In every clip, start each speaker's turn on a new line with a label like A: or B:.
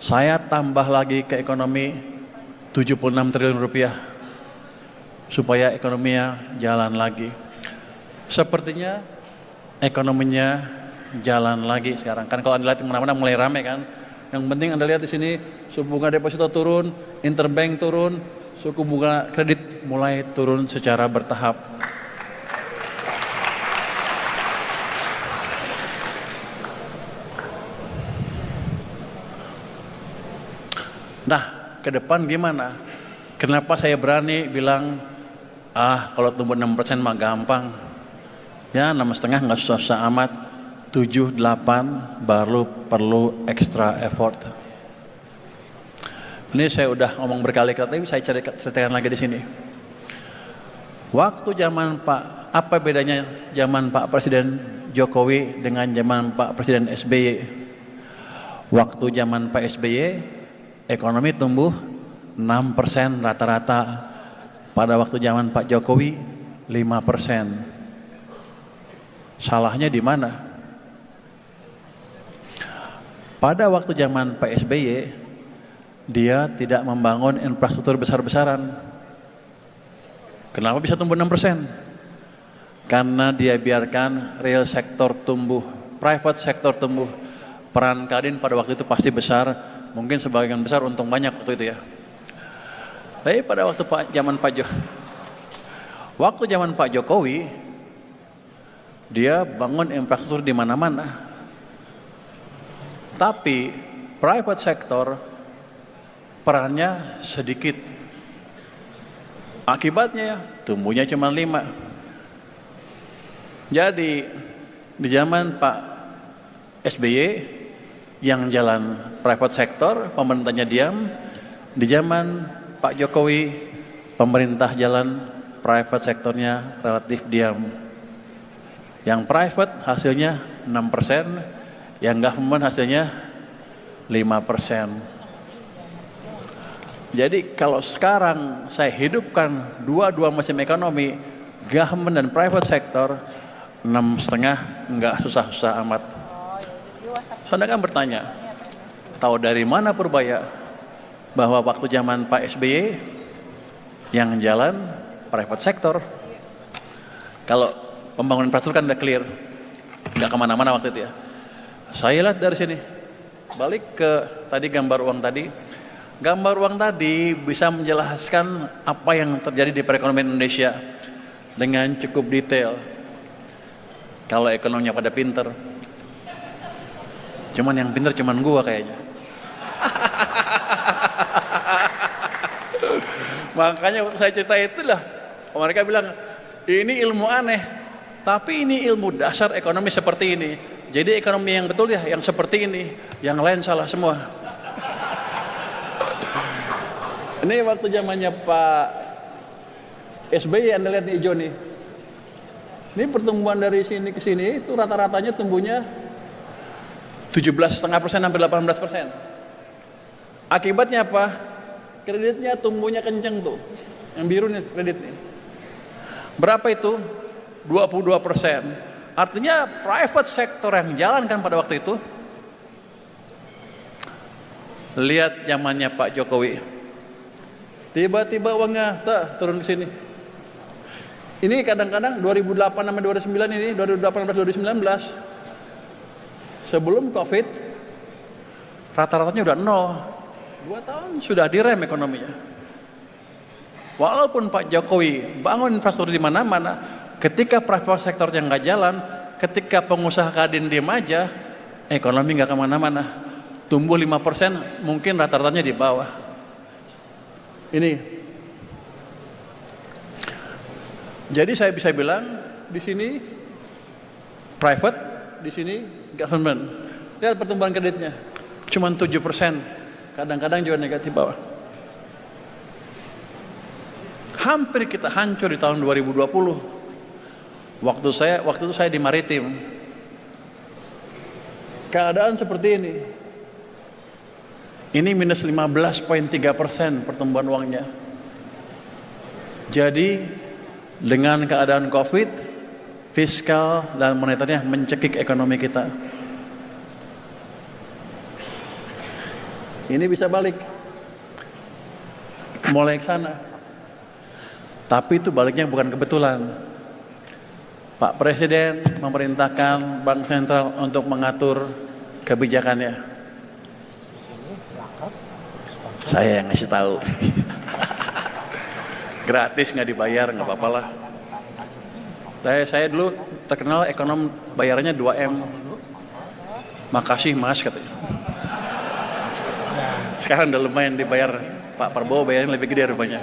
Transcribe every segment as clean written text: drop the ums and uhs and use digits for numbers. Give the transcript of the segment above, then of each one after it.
A: Saya tambah lagi ke ekonomi 76 triliun rupiah supaya ekonominya jalan lagi. Sepertinya ekonominya jalan lagi sekarang. Kan kalau Anda lihat mana-mana mulai rame kan. Yang penting Anda lihat di sini suku bunga deposito turun, interbank turun, suku bunga kredit mulai turun secara bertahap. Nah, ke depan gimana? Kenapa saya berani bilang, kalau tumbuh 6% mah gampang. Ya, 6,5 nggak susah-susah amat. 7, 8 baru perlu extra effort. Ini saya udah ngomong berkali-kali, tapi saya ceritakan lagi di sini. Waktu zaman apa bedanya zaman Pak Presiden Jokowi dengan zaman Pak Presiden SBY? Waktu zaman Pak SBY, ekonomi tumbuh 6% rata-rata. Pada waktu zaman Pak Jokowi 5%. Salahnya di mana? Pada waktu zaman Pak SBY, dia tidak membangun infrastruktur besar-besaran. Kenapa bisa tumbuh 6%? Karena dia biarkan real sektor tumbuh, private sektor tumbuh. Peran Kadin pada waktu itu pasti besar, mungkin sebagian besar untung banyak waktu itu ya. Tapi pada waktu zaman Pak Jokowi, dia bangun infrastruktur di mana-mana. Tapi private sector perannya sedikit. Akibatnya tumbuhnya cuma 5. Jadi di zaman Pak SBY yang jalan private sector, pemerintahnya diam. Di zaman Pak Jokowi, pemerintah jalan private sektornya relatif diam. Yang private hasilnya 6%, yang government hasilnya 5%. Jadi kalau sekarang saya hidupkan dua-dua musim ekonomi, government dan private sector, 6,5 enggak susah-susah amat. Saudara kan bertanya, tahu dari mana Purbaya bahwa waktu zaman Pak SBY yang jalan private sector? Kalau pembangunan infrastruktur kan udah clear, nggak kemana-mana waktu itu ya. Saya lihat dari sini, balik ke tadi gambar uang tadi. Gambar uang tadi bisa menjelaskan apa yang terjadi di perekonomian Indonesia dengan cukup detail. Kalau ekonominya pada pinter, cuman yang pinter cuman gua kayaknya. Makanya waktu saya cerita itulah, mereka bilang ini ilmu aneh, tapi ini ilmu dasar ekonomi seperti ini. Jadi ekonomi yang betul ya, yang seperti ini, yang lain salah semua. Ini waktu zamannya Pak SBY, Anda lihat nih hijau nih. Ini pertumbuhan dari sini ke sini itu rata-ratanya tumbuhnya 17,5% hampir 18%. Akibatnya apa? Kreditnya tumbuhnya kenceng tuh. Yang biru nih kredit nih. Berapa itu? 22%. Artinya private sector yang jalankan pada waktu itu. Lihat zamannya Pak Jokowi. Tiba-tiba uangnya turun ke sini. Ini kadang-kadang 2008 sampai 2009 ini, 2018 2019. Sebelum Covid, rata-ratanya udah 0. 2 tahun sudah direm ekonominya. Walaupun Pak Jokowi bangun infrastruktur di mana-mana, ketika private sektornya nggak jalan, ketika pengusaha Kadin diem aja, ekonomi nggak kemana-mana. Tumbuh 5%, mungkin rata-ratanya di bawah. Ini. Jadi saya bisa bilang di sini private, di sini government. Lihat pertumbuhan kreditnya, cuma 7%. Kadang-kadang juga negatif bawah. Hampir kita hancur di tahun 2020. Waktu itu saya di Maritim. Keadaan seperti ini. Ini minus 15,3% pertumbuhan uangnya. Jadi dengan keadaan Covid, fiskal dan moneternya mencekik ekonomi kita. Ini bisa balik. Mulai ke sana. Tapi itu baliknya bukan kebetulan. Pak Presiden memerintahkan Bank Sentral untuk mengatur kebijakannya. Saya yang ngasih tahu. Gratis, nggak dibayar, nggak apa-apa lah. Saya dulu terkenal ekonom bayarannya 2M. Makasih mas katanya. Sekarang udah lumayan dibayar. Pak Prabowo bayarnya lebih gede rupanya.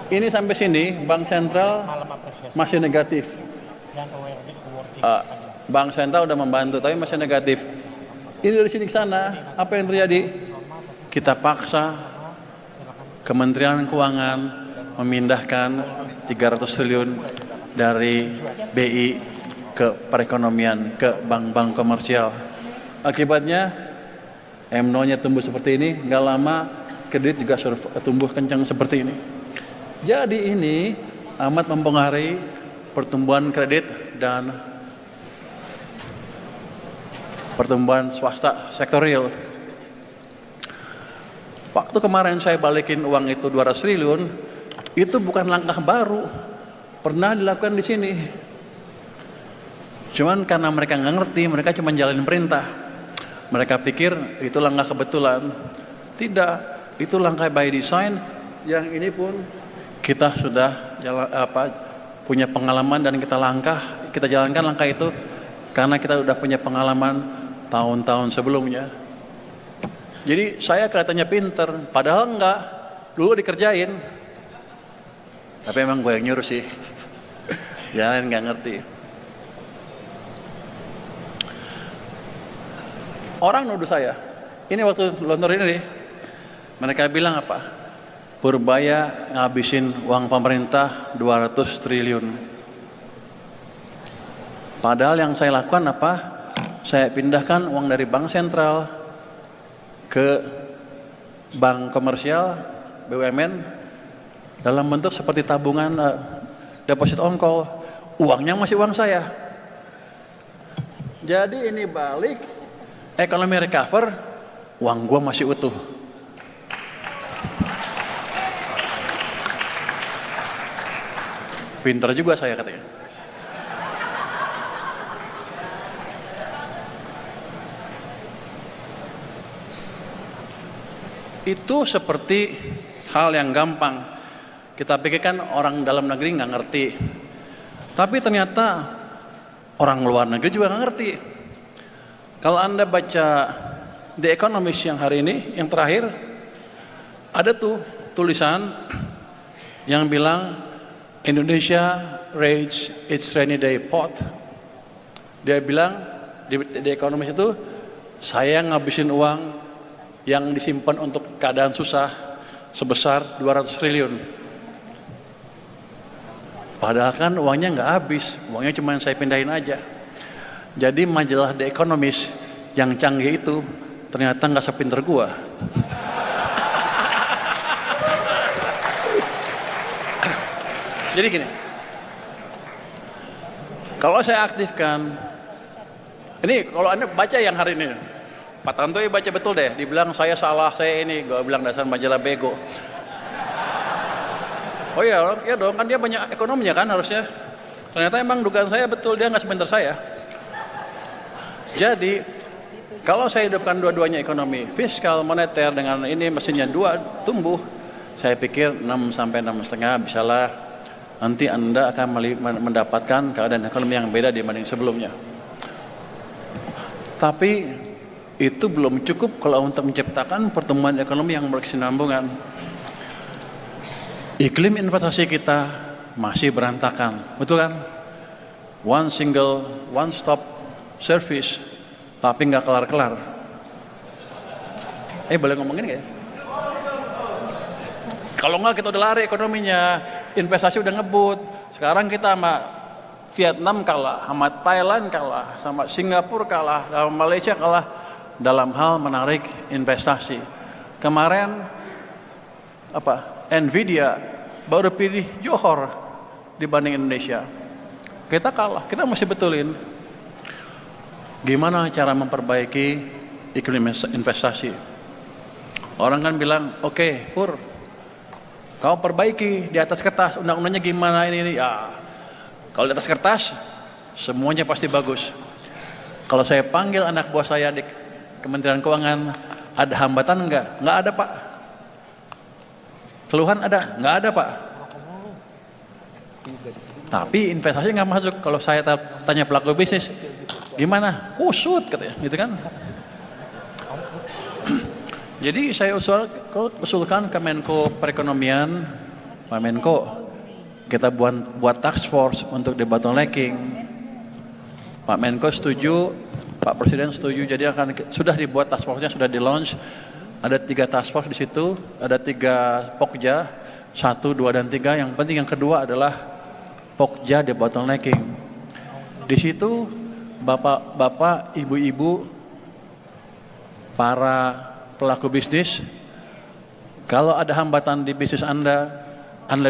A: Ini sampai sini Bank Sentral masih negatif. Bank Sentral udah membantu tapi masih negatif. Ini dari sini ke sana apa yang terjadi? Kita paksa Kementerian Keuangan memindahkan 300 triliun dari BI ke perekonomian, ke bank-bank komersial. Akibatnya M0-nya tumbuh seperti ini, nggak lama kredit juga tumbuh kencang seperti ini. Jadi ini amat mempengaruhi pertumbuhan kredit dan pertumbuhan swasta sektor real. Waktu kemarin saya balikin uang itu 200 triliun, itu bukan langkah baru, pernah dilakukan di sini. Cuman karena mereka nggak ngerti, mereka cuma jalanin perintah. Mereka pikir itu langkah kebetulan. Tidak, itu langkah by design. Yang ini pun kita sudah punya pengalaman dan kita jalankan langkah itu karena kita sudah punya pengalaman tahun-tahun sebelumnya. Jadi saya kelihatannya pinter, padahal enggak. Dulu dikerjain. Tapi emang gue yang nyuruh sih. Jangan nggak ngerti. Orang nuduh saya. Ini waktu lontor ini, mereka bilang apa? Purbaya ngabisin uang pemerintah 200 triliun. Padahal yang saya lakukan apa? Saya pindahkan uang dari bank sentral ke bank komersial, BUMN, dalam bentuk seperti tabungan deposit on call. Uangnya masih uang saya. Jadi ini balik, ekonomi recover, uang gua masih utuh. Pinter juga saya katanya. Itu seperti hal yang gampang. Kita pikirkan orang dalam negeri nggak ngerti. Tapi ternyata orang luar negeri juga nggak ngerti. Kalau Anda baca The Economist yang hari ini, yang terakhir, ada tuh tulisan yang bilang Indonesia raised its rainy day pot. Dia bilang di The Economist itu, saya ngabisin uang yang disimpan untuk keadaan susah sebesar 200 triliun. Padahal kan uangnya nggak habis, uangnya cuma saya pindahin aja. Jadi majalah The Economist yang canggih itu ternyata nggak sepinter gua. Jadi gini, kalau saya aktifkan, ini kalau Anda baca yang hari ini, Pak Tantoy baca betul deh, dibilang saya salah, saya ini, gue bilang dasar majalah bego. Oh iya, ya dong, kan dia banyak ekonominya kan harusnya. Ternyata emang dugaan saya betul, dia nggak sebentar saya. Jadi, kalau saya hidupkan dua-duanya ekonomi, fiskal, moneter dengan ini mesinnya dua tumbuh, saya pikir 6 sampai 6,5 bisalah. Nanti Anda akan mendapatkan keadaan ekonomi yang beda dibanding sebelumnya. Tapi itu belum cukup kalau untuk menciptakan pertumbuhan ekonomi yang berkesinambungan. Iklim investasi kita masih berantakan, betul kan? One stop service, tapi nggak kelar-kelar. Boleh ngomongin nggak ya? Kalau nggak kita udah lari ekonominya, investasi udah ngebut. Sekarang kita sama Vietnam kalah, sama Thailand kalah, sama Singapura kalah, sama Malaysia kalah dalam hal menarik investasi. Kemarin Nvidia baru pilih Johor dibanding Indonesia. Kita kalah, kita mesti betulin. Gimana cara memperbaiki iklim investasi? Orang kan bilang, oke, Pur, kau perbaiki di atas kertas, undang-undangnya gimana ini. Ya, kalau di atas kertas, semuanya pasti bagus. Kalau saya panggil anak buah saya di Kementerian Keuangan, ada hambatan enggak? Enggak ada, Pak. Keluhan ada? Enggak ada, Pak. Tapi investasi nggak masuk. Kalau saya tanya pelaku bisnis, gimana? Kusut katanya, gitu kan? Jadi saya usulkan ke Menko Perekonomian, Pak Menko, kita buat task force untuk debottlenecking. Pak Menko setuju, Pak Presiden setuju. Jadi sudah dibuat task force-nya, sudah di launch. Ada 3 task force di situ, ada 3 pokja, 1, 2, dan 3. Yang penting yang kedua adalah pokja debottlenecking. Di situ bapak-bapak, ibu-ibu, para pelaku bisnis, kalau ada hambatan di bisnis Anda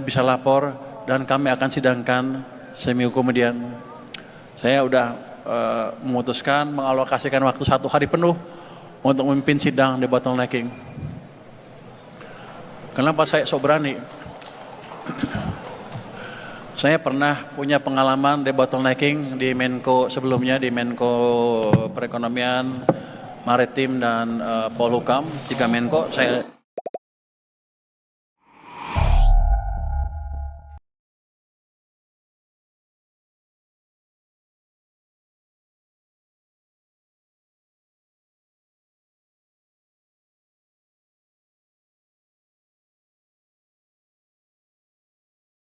A: bisa lapor dan kami akan sidangkan seminggu kemudian. Saya sudah memutuskan mengalokasikan waktu 1 hari penuh untuk memimpin sidang debottlenecking. Kenapa saya sok berani? Saya pernah punya pengalaman debottlenecking di Menko sebelumnya, di Menko Perekonomian, Maritim, dan Polhukam. 3 Menko saya